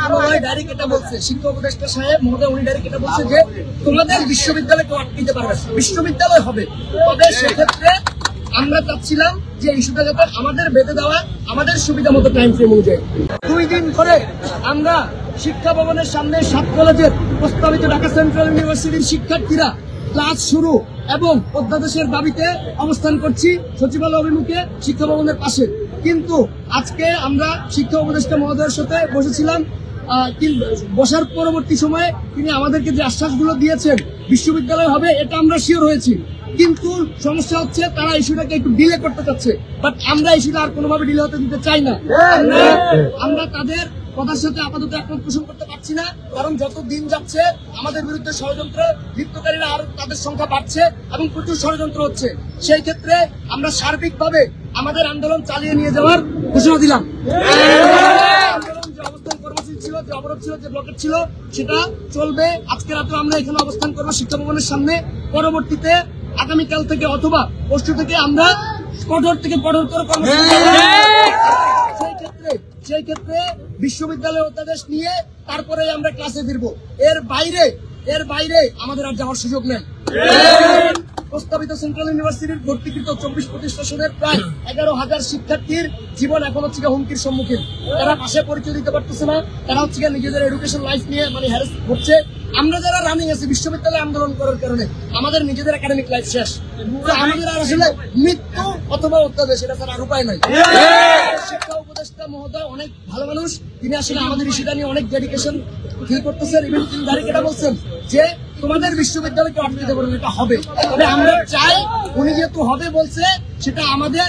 মন্ত্রণালয় ডাইরেক্ট এটা বলছে, শিক্ষা উপদেষ্টা সাহেব মহোদয় উনি ডাইরেক্ট এটা বলছে যে তোমাদের বিশ্ববিদ্যালয় কেউ আটকাতে পারবে না, বিশ্ববিদ্যালয় হবে। তবে সেক্ষেত্রে আমরা চাচ্ছিলাম যে ইস্যুটা যাতে আমাদের বেঁধে দেওয়া আমাদের সুবিধা মতো টাইম ফ্রেম অনুযায়ী 2 দিন ধরে আমরা শিক্ষা ভবনের সামনে 7 কলেজের প্রস্তাবিত ঢাকা সেন্ট্রাল ইউনিভার্সিটির শিক্ষার্থীরা ক্লাস শুরু এবং অধ্যাদেশের দাবিতে অবস্থান করছি সচিবালয় অভিমুখে শিক্ষা ভবনের পাশে। কিন্তু আজকে আমরা শিক্ষা উপদেষ্টা মহোদয়ের সাথে বসেছিলাম, বসার পরবর্তী সময়ে তিনি আমাদেরকে যে আশ্বাসগুলো দিয়েছেন বিশ্ববিদ্যালয় হবে এটা আমরা শিওর হয়েছি, কিন্তু সমস্যা হচ্ছে তারা ইস্যুটাকে একটু ডিলে করতে চাচ্ছে, বাট আমরা ইস্যুটা আর কোনোভাবে ডিলে হতে দিতে চাই না। আমরা তাদের কথার সাথে আপাতত একমত পোষণ করতে পারছি না, কারণ যত দিন যাচ্ছে আমাদের বিরুদ্ধে ষড়যন্ত্র লিপ্তকারীরা আর তাদের সংখ্যা বাড়ছে এবং প্রচুর ষড়যন্ত্র হচ্ছে। সেই ক্ষেত্রে আমরা সার্বিকভাবে আমাদের আন্দোলন চালিয়ে নিয়ে যাওয়ার ঘোষণা দিলাম। আন্দোলন যে অবস্থান কর্মসূচি ছিল, যে অবরোধ ছিল, যে ব্লকেট ছিল সেটা চলবে। আজকে রাতে আমরা এখানে অবস্থান করবো শিক্ষা ভবনের সামনে। পরবর্তীতে আগামীকাল থেকে অথবা পরশু থেকে আমরা কঠোর থেকে কঠোরতর কর্মসূচি, সেই ক্ষেত্রে বিশ্ববিদ্যালয় অধ্যাদেশ নিয়ে তারপরে আমরা ক্লাসে ফিরবো। এর বাইরে আমাদের আর যাওয়ার সুযোগ নেই। প্রস্তাবিত সেন্ট্রাল ইউনিভার্সিটির ভর্তিকৃত 24-25 সেশনের প্রায় 11,000 শিক্ষার্থীর জীবন এখন হচ্ছে হুমকির সম্মুখীন। তারা পাশে পরিচয় দিতে পারতেছে না, তারা হচ্ছে নিজেদের এডুকেশন লাইফ নিয়ে হ্যারাস হচ্ছে। আমরা যারা রানিং আছি বিশ্ববিদ্যালয়ে আন্দোলন করার কারণে আমাদের নিজেদের একাডেমিক লাইফ শেষ, আমাদের আর আসলে মৃত্যু অথবা অত্যাদেশ, এটা তার আর উপায় নাই। শিক্ষা উপদেষ্টা মহোদয় অনেক ভালো মানুষ, তিনি আসলে আমাদের ইস্যুটা নিয়ে অনেক ডেডিকেশন ফিল করতেছেন। ইভেন তিনি ডাইরেক্ট এটা বলছেন যে তোমাদের বিশ্ববিদ্যালয়কে আটকাতে পারবেন, এটা হবে। তবে আমরা চাই উনি যেহেতু হবে বলছে সেটা আমাদের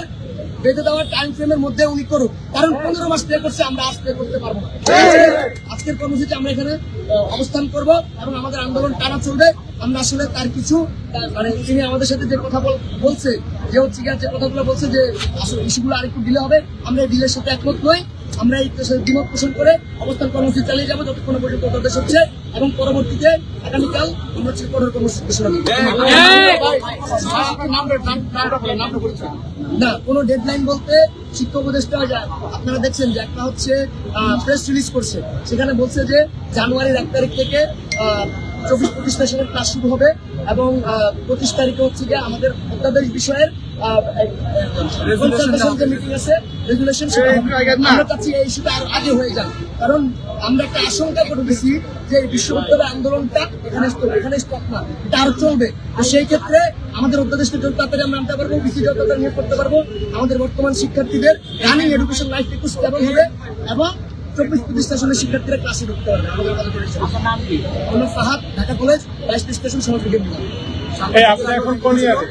বেঁধে দেওয়ার টাইম ফ্রেমের মধ্যে উনি করুক, কারণ 15 মাস স্টে করছে, আমরা আর স্টে করতে পারবো না। আজকের কর্মসূচি আমরা এখানে অবস্থান করব এবং আমাদের আন্দোলন টানা চলবে। আমরা আসলে তার কিছু তিনি আমাদের সাথে যে কথা বলছে, যে হচ্ছে যে কথাগুলো বলছে যে আসলে ইস্যুগুলো আরেকটু ডিলে হবে, আমরা এই ডিলের সাথে একমত নই। আমরা এই দ্বিমত পোষণ করে অবস্থান কর্মসূচি চালিয়ে যাবো যতক্ষণ পর্যন্ত অধ্যাদেশ হচ্ছে, এবং পরবর্তীতে আগামীকাল আমরা কঠোর কর্মসূচি ঘোষণা করব। না, কোনো ডেডলাইন বলতে শিক্ষা উপদেষ্টা আপনারা দেখছেন যে একটা হচ্ছে প্রেস রিলিজ করছে, সেখানে বলছে যে জানুয়ারির 1 তারিখ থেকে 24-25 সেশনের ক্লাস শুরু হবে এবং 25 তারিখে হচ্ছে যে আমাদের অধ্যাদেশ বিষয়ের মিটিং আছে, রেজুলেশন। আমরা চাচ্ছি এই ইস্যুটা আরো আগে হয়ে যায়, কারণ আমরা একটা আশঙ্কা করতেছি যে বিশ্ববিদ্যালয় আন্দোলনটা এখানে স্টপ না, এটা আরো চলবে। তো সেই ক্ষেত্রে আমাদের অধ্যাদেশটা যত তাড়াতাড়ি আমরা আনতে পারবো, বিসি যত তাড়াতাড়ি নিয়োগ করতে পারবো, আমাদের বর্তমান শিক্ষার্থীদের রানিং এডুকেশন লাইফ একটু স্টেবল হবে এবং 24-25 সেশনের শিক্ষার্থীরা ক্লাসে ঢুকতে পারবে। আমাদের ফাহাদ, ঢাকা কলেজ, 22 স্টেশন, সমাজ বিজ্ঞান বিভাগ। আপনি এখন কোন ইয়ারে?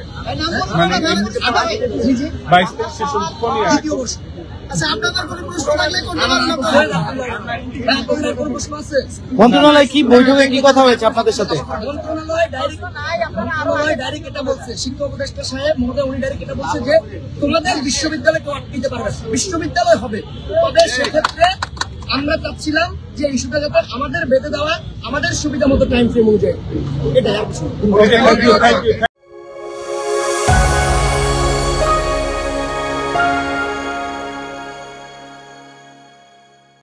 মন্ত্রণালয় কি বৈঠকে কি কথা হয়েছে আপনাদের সাথে? মন্ত্রণালয় ডাইরেক্ট এটা বলছে, শিক্ষা উপদেষ্টা সাহেব মহোদয় উনি ডাইরেক্ট এটা বলছে যে তোমাদের বিশ্ববিদ্যালয় কেউ আটকাতে পারবে না, বিশ্ববিদ্যালয় হবে। তবে সেক্ষেত্রে আমরা চাচ্ছিলাম যে ইস্যুটা যাতে আমাদের বেঁধে দেওয়া আমাদের সুবিধা মতো টাইম ফ্রেম অনুযায়ী, এটা